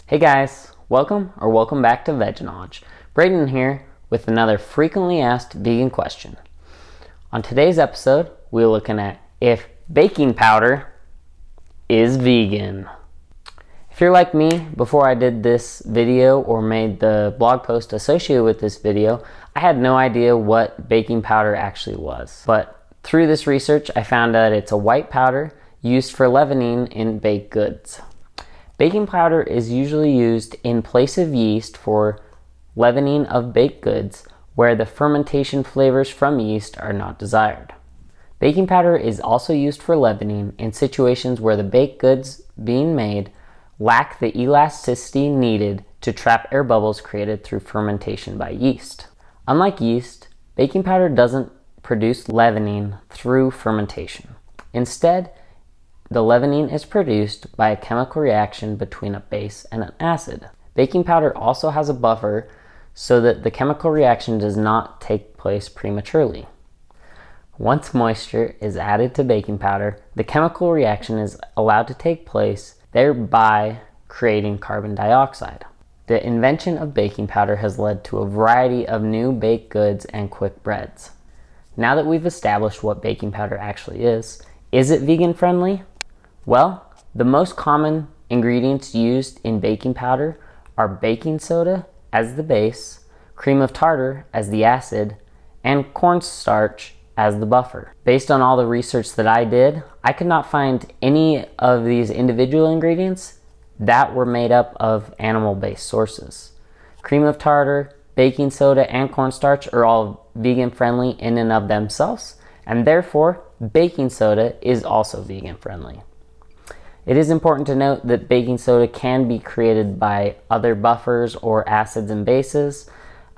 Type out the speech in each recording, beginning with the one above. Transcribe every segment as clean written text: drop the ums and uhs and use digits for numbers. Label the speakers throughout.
Speaker 1: Hey guys, welcome back to Veg Knowledge. Braden here with another frequently asked vegan question. On today's episode, we're looking at if baking powder is vegan. If you're like me, before I did this video or made the blog post associated with this video, I had no idea what baking powder actually was. But through this research, I found that it's a white powder used for leavening in baked goods. Baking powder is usually used in place of yeast for leavening of baked goods where the fermentation flavors from yeast are not desired. Baking powder is also used for leavening in situations where the baked goods being made lack the elasticity needed to trap air bubbles created through fermentation by yeast. Unlike yeast, baking powder doesn't produce leavening through fermentation. Instead, the leavening is produced by a chemical reaction between a base and an acid. Baking powder also has a buffer so that the chemical reaction does not take place prematurely. Once moisture is added to baking powder, the chemical reaction is allowed to take place, thereby creating carbon dioxide. The invention of baking powder has led to a variety of new baked goods and quick breads. Now that we've established what baking powder actually is it vegan friendly? Well, the most common ingredients used in baking powder are baking soda as the base, cream of tartar as the acid, and cornstarch as the buffer. Based on all the research that I did, I could not find any of these individual ingredients that were made up of animal-based sources. Cream of tartar, baking soda, and cornstarch are all vegan friendly in and of themselves, and therefore baking soda is also vegan friendly. It is important to note that baking soda can be created by other buffers or acids and bases,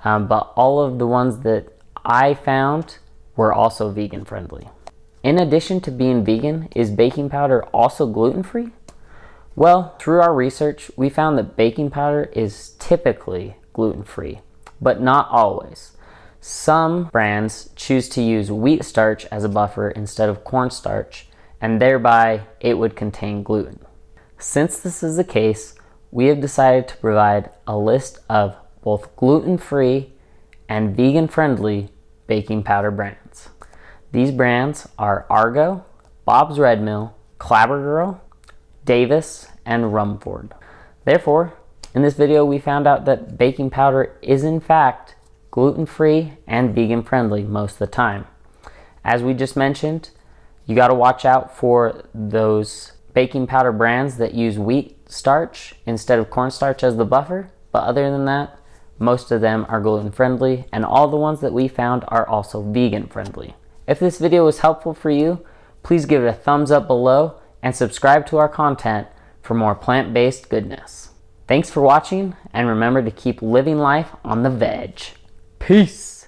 Speaker 1: but all of the ones that I found were also vegan friendly. In addition to being vegan, is baking powder also gluten-free? Well, through our research, we found that baking powder is typically gluten-free, but not always. Some brands choose to use wheat starch as a buffer instead of cornstarch, and thereby it would contain gluten. Since this is the case, we have decided to provide a list of both gluten-free and vegan-friendly baking powder brands. These brands are Argo, Bob's Red Mill, Clabber Girl, Davis, and Rumford. Therefore, in this video we found out that baking powder is in fact gluten-free and vegan-friendly most of the time. As we just mentioned, you got to watch out for those baking powder brands that use wheat starch instead of cornstarch as the buffer, but other than that, most of them are gluten-friendly, and all the ones that we found are also vegan-friendly. If this video was helpful for you, please give it a thumbs up below and subscribe to our content for more plant-based goodness. Thanks for watching, and remember to keep living life on the veg. Peace!